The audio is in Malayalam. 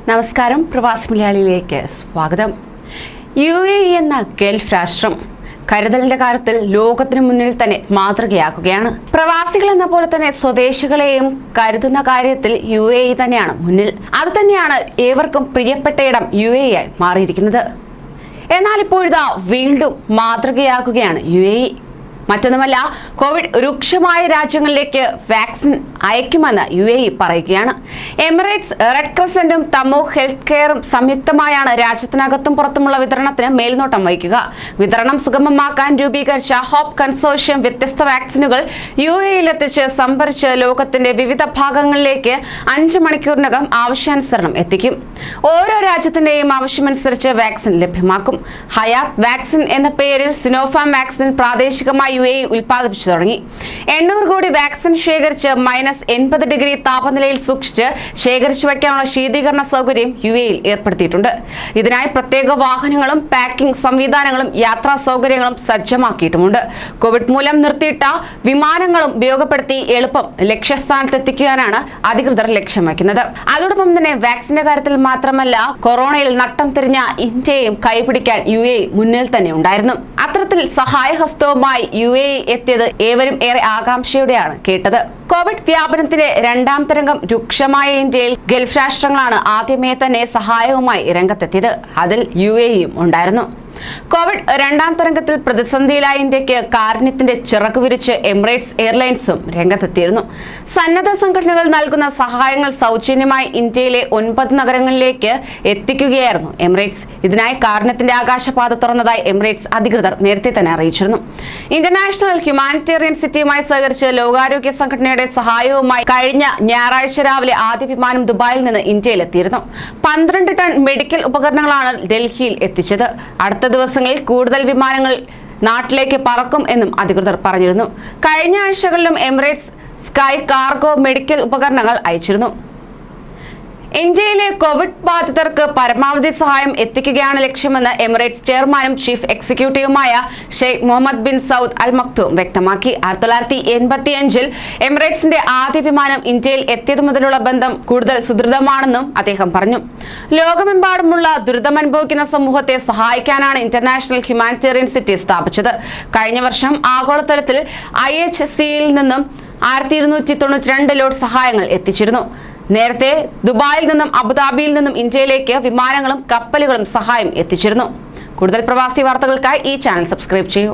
നമസ്കാരം, പ്രവാസി മലയാളിയിലേക്ക് സ്വാഗതം. UAE എന്ന ഗൾഫ് രാഷ്ട്രം കരുതലിന്റെ കാര്യത്തിൽ ലോകത്തിന് മുന്നിൽ തന്നെ മാതൃകയാക്കുകയാണ്. പ്രവാസികൾ എന്ന പോലെ തന്നെ സ്വദേശികളെയും കരുതുന്ന കാര്യത്തിൽ UAE തന്നെയാണ് മുന്നിൽ. അതുതന്നെയാണ് ഏവർക്കും പ്രിയപ്പെട്ട ഇടം UAE ആയി മാറിയിരിക്കുന്നത്. എന്നാൽ ഇപ്പോഴിതാ വീണ്ടും മാതൃകയാക്കുകയാണ് UAE. മറ്റൊന്നുമല്ല, കോവിഡ് രൂക്ഷമായ രാജ്യങ്ങളിലേക്ക് വാക്സിൻ അയക്കുമെന്ന് UAE പറയുകയാണ്. എമിറേറ്റ്സ്, റെഡ് ക്രസന്റും തമൂഹ് ഹെൽത്ത് കെയറും സംയുക്തമായാണ് രാജ്യത്തിനകത്തും പുറത്തുമുള്ള വിതരണത്തിന് മേൽനോട്ടം വഹിക്കുക. വിതരണം സുഗമമാക്കാൻ രൂപീകരിച്ച ഹോപ്പ് കൺസോർഷ്യം വ്യത്യസ്ത വാക്സിനുകൾ UAE-യിലെത്തിച്ച് സംഭരിച്ച് ലോകത്തിന്റെ വിവിധ ഭാഗങ്ങളിലേക്ക് 5 മണിക്കൂറിനകം ആവശ്യാനുസരണം എത്തിക്കും. ഓരോ രാജ്യത്തിന്റെയും ആവശ്യമനുസരിച്ച് വാക്സിൻ ലഭ്യമാക്കും. ഹയാത്ത് വാക്സിൻ എന്ന പേരിൽ സിനോഫാം വാക്സിൻ പ്രാദേശികമായി UAE ഉൽപ്പാദിപ്പിച്ചു തുടങ്ങി. 800 കോടി വാക്സിൻ ശേഖരിച്ച് -80 ഡിഗ്രി താപനിലയിൽ സൂക്ഷിച്ച് ശേഖരിച്ചു വയ്ക്കാനുള്ള ശീതീകരണ സൗകര്യം UAE-യിൽ ഏർപ്പെടുത്തിയിട്ടുണ്ട്. ഇതിനായി പ്രത്യേക വാഹനങ്ങളും പാക്കിംഗ് സംവിധാനങ്ങളും യാത്രാ സൗകര്യങ്ങളും സജ്ജമാക്കിയിട്ടുമുണ്ട്. കോവിഡ് മൂലം നിർത്തിയിട്ട വിമാനങ്ങളും ഉപയോഗപ്പെടുത്തി എളുപ്പം ലക്ഷ്യസ്ഥാനത്തെത്തിക്കാനാണ് അധികൃതർ ലക്ഷ്യം വയ്ക്കുന്നത്. അതോടൊപ്പം തന്നെ വാക്സിന്റെ കാര്യത്തിൽ മാത്രമല്ല, കൊറോണയിൽ നട്ടം തിരിഞ്ഞ ഇന്ത്യയെയും കൈപിടിക്കാൻ UAE മുന്നിൽ തന്നെ ഉണ്ടായിരുന്നു. അത്തരത്തിൽ സഹായഹസ്തവുമായി UAE എത്തിയത് ഏവരും ഏറെ ആകാംക്ഷയോടെയാണ് കേട്ടത്. കോവിഡ് വ്യാപനത്തിന്റെ 2ാം തരംഗം രൂക്ഷമായ ഇന്ത്യയിൽ ഗൾഫ് രാഷ്ട്രങ്ങളാണ് ആദ്യമേ തന്നെ സഹായവുമായി രംഗത്തെത്തിയത്. അതിൽ UAE-യും ഉണ്ടായിരുന്നു. കോവിഡ് 2ാം തരംഗത്തിൽ പ്രതിസന്ധിയിലായ ഇന്ത്യക്ക് കാരുണ്യത്തിന്റെ ചിറക് വിരിച്ച് എമിറേറ്റ്സ് എയർലൈൻസും രംഗത്തെത്തിയിരുന്നു. സന്നദ്ധ സംഘടനകൾ നൽകുന്ന സഹായങ്ങൾ സൗജന്യമായി ഇന്ത്യയിലെ 9 നഗരങ്ങളിലേക്ക് എത്തിക്കുകയായിരുന്നു എമിറേറ്റ്സ്. ഇതിനായി കാരുണ്യത്തിന്റെ ആകാശപാത തുറന്നതായി എമിറേറ്റ്സ് അധികൃതർ നേരത്തെ തന്നെ അറിയിച്ചിരുന്നു. ഇന്റർനാഷണൽ ഹ്യൂമാനിറ്റേറിയൻ സിറ്റിയുമായി സഹകരിച്ച് ലോകാരോഗ്യ സംഘടനയുടെ സഹായവുമായി കഴിഞ്ഞ ഞായറാഴ്ച രാവിലെ ആദ്യ വിമാനം ദുബായിൽ നിന്ന് ഇന്ത്യയിലെത്തിയിരുന്നു. 12 ടൺ മെഡിക്കൽ ഉപകരണങ്ങളാണ് ഡൽഹിയിൽ എത്തിച്ചത്. അടുത്ത ദിവസങ്ങളിൽ കൂടുതൽ വിമാനങ്ങൾ നാട്ടിലേക്ക് പറക്കും എന്നും അധികൃതർ പറഞ്ഞിരുന്നു. കഴിഞ്ഞ ആഴ്ചകളിലും എമിറേറ്റ്സ് സ്കൈ കാർഗോ മെഡിക്കൽ ഉപകരണങ്ങൾ അയച്ചിരുന്നു. ഇന്ത്യയിലെ കോവിഡ് ബാധിതർക്ക് പരമാവധി സഹായം എത്തിക്കുകയാണ് ലക്ഷ്യമെന്ന് എമിറേറ്റ്സ് ചെയർമാനും ചീഫ് എക്സിക്യൂട്ടീവുമായ Sheikh Mohammed bin Saud Al Maktoum വ്യക്തമാക്കി. 1985-ൽ എമിറേറ്റ്സിന്റെ ആദ്യ വിമാനം ഇന്ത്യയിൽ എത്തിയത് മുതലുള്ള ബന്ധം കൂടുതൽ സുദൃഢമാണെന്നും അദ്ദേഹം പറഞ്ഞു. ലോകമെമ്പാടുമുള്ള ദുരിതമനുഭവിക്കുന്ന സമൂഹത്തെ സഹായിക്കാനാണ് ഇന്റർനാഷണൽ ഹ്യൂമാനിറ്റേറിയൻ സിറ്റി സ്ഥാപിച്ചത്. കഴിഞ്ഞ വർഷം ആഗോളതലത്തിൽ IHC-യിൽ നിന്നും 1292 ലോഡ് സഹായങ്ങൾ എത്തിച്ചിരുന്നു. നേരത്തെ ദുബായിൽ നിന്നും അബുദാബിയിൽ നിന്നും ഇന്ത്യയിലേക്ക് വിമാനങ്ങളും കപ്പലുകളും സഹായം എത്തിച്ചിരുന്നു. കൂടുതൽ പ്രവാസി വാർത്തകൾക്കായി ഈ ചാനൽ സബ്സ്ക്രൈബ് ചെയ്യൂ.